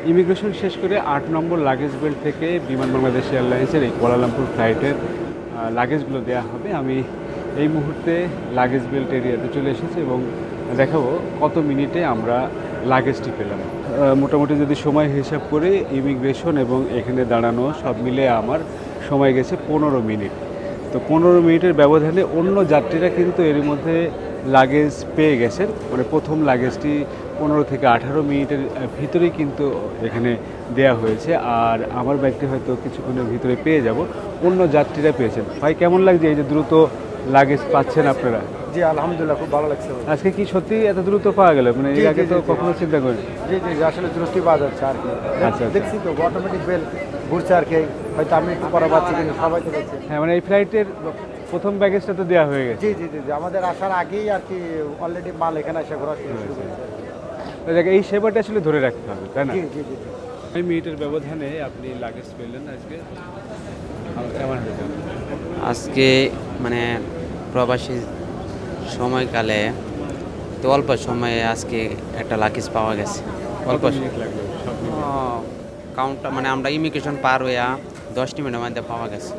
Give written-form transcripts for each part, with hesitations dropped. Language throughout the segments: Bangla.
ইমিগ্রেশন শেষ করে ৮ নম্বর লাগেজ বেল্ট থেকে বিমান বাংলাদেশ এয়ারলাইন্সের এই কুয়ালালামপুর ফ্লাইটের লাগেজগুলো দেওয়া হবে। আমি এই মুহূর্তে লাগেজ বেল্ট এরিয়াতে চলে এসেছি এবং দেখাবো কত মিনিটে আমরা লাগেজটি পেলাম। মোটামুটি যদি সময় হিসাব করে ইমিগ্রেশন এবং এখানে দাঁড়ানো সব মিলে আমার সময় গেছে ১৫ মিনিট। তো ১৫ মিনিটের ব্যবধানে অন্য যাত্রীরা কিন্তু এর মধ্যে লাগেজ পেয়ে গেছেন। মানে প্রথম লাগেজটি ১৫ থেকে ১৮ মিনিটের ভিতরেই কিন্তু এখানে দেয়া হয়েছে, আর আমার ব্যাগটি হয়তো কিছুক্ষণের ভিতরে পেয়ে যাব। অন্য যাত্রীরা পেয়েছেন। ভাই, কেমন লাগছে এই যে দ্রুত লাগেজ পাচ্ছেন আপনারা? জি আলহামদুলিল্লাহ, খুব ভালো লাগছে। আজকে কি সত্যি এত দ্রুত পাওয়া গেল? মানে এর আগে তো কখনো চিন্তা করিনি। জি জি জি, আসলে দ্রুতই পাওয়া যাচ্ছে আর কি। আচ্ছা। দেখছি তো অটোমেটিক বেল ঘুরছে আর কি, হয়তো আমি একটু পরে পাচ্ছি কিন্তু সবাই তো দেখছে। হ্যাঁ, মানে এই ফ্লাইটের প্রথম ব্যাগেজটা তো দেওয়া হয়ে গেছে। জি জি জি জি, আমাদের আসার আগেই আর কি অলরেডি মাল এখানে এসে ঘোরা শুরু করেছে। এই সেবাটা আসলে ধরে রাখতে হবে, তাই না? জি জি জি। 5 মিনিটের ব্যবধানে আপনি লাগেজ পেলেন আজকে, কেমন হয়েছে? আজকে মানে প্রবাসী সময়কালে তো অল্প সময়ে আজকে একটা লাগেজ পাওয়া গেছে। অল্প মিনিট লাগলো সব মিলিয়ে? কাউন্টটা মানে আমরা ইমিগ্রেশন পার হইয়া 10 মিনিটের মধ্যে পাওয়া গেছে।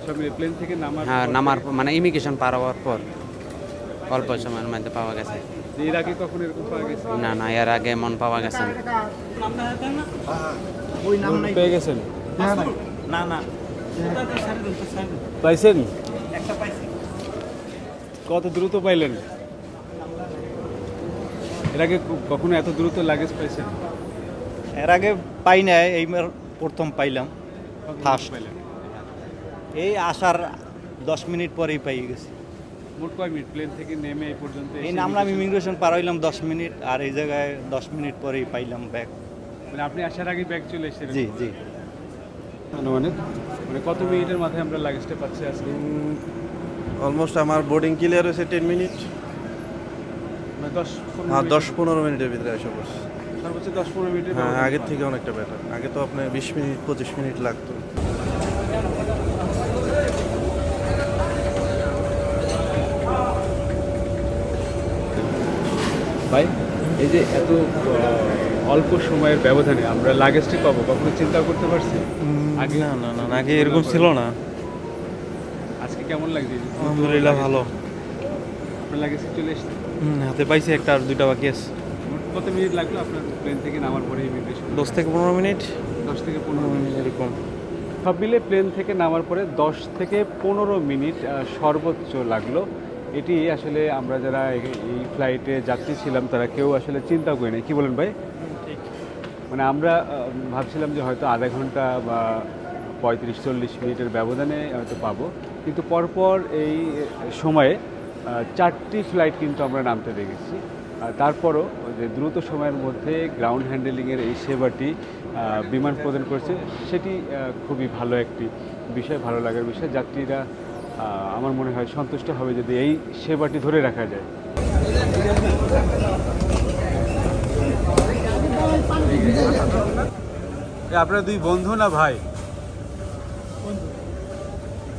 সব মিলিয়ে প্লেন থেকে হ্যাঁ, পর নামার থেকে- মানে ইমিগ্রেশন পার হওয়ার পর অল্প সময়ের মধ্যে পাওয়া গেছে। এর আগে কখন এরকম পাওয়া গেছে? না না, এর আগে মন পাওয়া গেছে না। ওই নাম নাই। পেয়ে গেছেন? না না না না, পাইছেন? কত দ্রুত পাইলেন? এর আগে কখনো এত দ্রুত লাগেজ পাইছেন? এর আগে পাই নাই, এই প্রথম পাইলাম। কত দ্রুত First. পাইলেন? এই আসার 10 মিনিট পরেই পাই গেছি। মোট কয় মিনিট প্লেন থেকে নেমে এই পর্যন্ত এই এসে নামলাম, immigration- ইমিগ্রেশন পার হইলাম 10 মিনিট, আর এই জায়গায় 10 মিনিট পরেই পাইলাম ব্যাগ। মানে আপনি আসার আগে ব্যাগ চলে এসেছেন? জি জি। আনুমানিক মানে কত মিনিটের মাথায় আমরা লাগেজটা পাচ্ছি আজকে? অলমোস্ট আমার বোর্ডিং ক্লিয়ার হয়েছে 10 মিনিট। মানে 10-15 হ্যাঁ, মিনিট? 10-15 মিনিটের ভিতরে এসে পড়ছে। সর্বোচ্চ 10-15 মিনিটের হ্যাঁ, ব্যবধান আগের পাওয়া থেকে অনেকটা বেটার। আগে তো আপনার 20 মিনিট 25 মিনিট লাগতো। ভাই, এই যে এত অল্প সময়ের ব্যবধানে আমরা লাগেজটি পাবো, কখনো চিন্তা করতে পারছি? আগে না না না, আগে এরকম ছিল না। আজকে কেমন লাগছে? এই যে আলহামদুলিল্লাহ ভালো। আপনার লাগেজ চলে এসেছে? হাতে পাইছি, একটা আর দুইটা বাকি আছে। মোট কত মিনিট লাগলো আপনার প্লেন থেকে নামার পরে ইমিগ্রেশন? 10 থেকে 15 মিনিট 10 থেকে 15 মিনিট এরকম। সব মিলে প্লেন থেকে নামার পরে 10 থেকে 15 মিনিট সর্বোচ্চ লাগলো। এটি আসলে আমরা যারা এই ফ্লাইটে যাত্রী ছিলাম তারা কেউ আসলে চিন্তা করি না। কি বলেন ভাই? মানে আমরা ভাবছিলাম যে হয়তো আধা ঘন্টা বা 35-40 মিনিটের ব্যবধানে হয়তো পাবো, কিন্তু পরপর এই সময়ে 4টি ফ্লাইট কিন্তু আমরা নামতে দেখেছি। তারপরও যে দ্রুত সময়ের মধ্যে গ্রাউন্ড হ্যান্ডেলিংয়ের এই সেবাটি বিমান প্রদান করছে, সেটি খুবই ভালো একটি বিষয়, ভালো লাগার বিষয়। যাত্রীরা আমার মনে হয় সন্তুষ্ট হবে যদি এই সেবাটি ধরে রাখা যায়। আপনারা দুই বন্ধু না ভাই?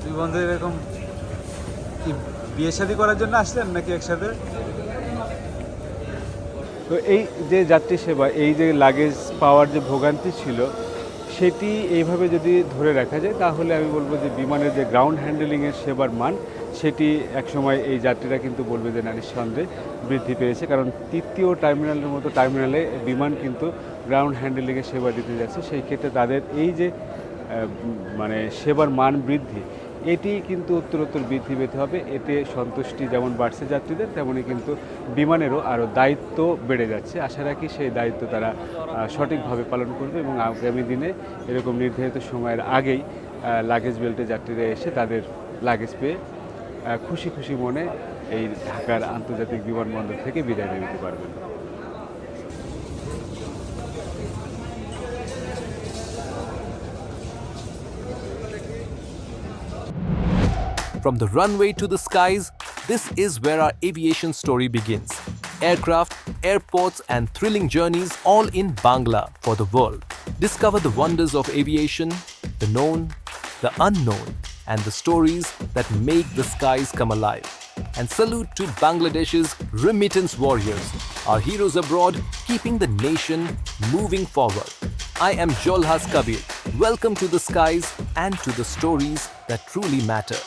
দুই বন্ধু এরকম কি বিয়ে শাদী করার জন্য আসলেন নাকি একসাথে? তো এই যে যাত্রী সেবা, এই যে লাগেজ পাওয়ার যে ভোগান্তি ছিল, সেটি এইভাবে যদি ধরে রাখা যায় তাহলে আমি বলবো যে বিমানের যে গ্রাউন্ড হ্যান্ডেলিংয়ের সেবার মান, সেটি একসময় এই যাত্রীরা কিন্তু বলবে যে না, নিঃসন্দেহে বৃদ্ধি পেয়েছে। কারণ তৃতীয় টার্মিনালের মতো টার্মিনালে বিমান কিন্তু গ্রাউন্ড হ্যান্ডেলিংয়ের সেবা দিতে যাচ্ছে। সেই ক্ষেত্রে তাদের এই যে মানে সেবার মান বৃদ্ধি, এটি কিন্তু উত্তরোত্তর বৃদ্ধি পেতে হবে। এতে সন্তুষ্টি যেমন বাড়ছে যাত্রীদের, তেমনই কিন্তু বিমানেরও আরও দায়িত্ব বেড়ে যাচ্ছে। আশা রাখি সেই দায়িত্ব তারা সঠিকভাবে পালন করবে এবং আগামী দিনে এরকম নির্ধারিত সময়ের আগেই লাগেজ বেল্টে যাত্রীরা এসে তাদের লাগেজ পেয়ে খুশি খুশি মনে এই ঢাকার আন্তর্জাতিক বিমানবন্দর থেকে বিদায় নিতে পারবেন। From the runway to the skies, this is where our aviation story begins. Aircraft, airports, and thrilling journeys all in Bangla for the world. Discover the wonders of aviation, the known, the unknown, and the stories that make the skies come alive. And salute to Bangladesh's remittance warriors, our heroes abroad, keeping the nation moving forward. I am Jolhas Kabir. Welcome to the skies and to the stories that truly matter.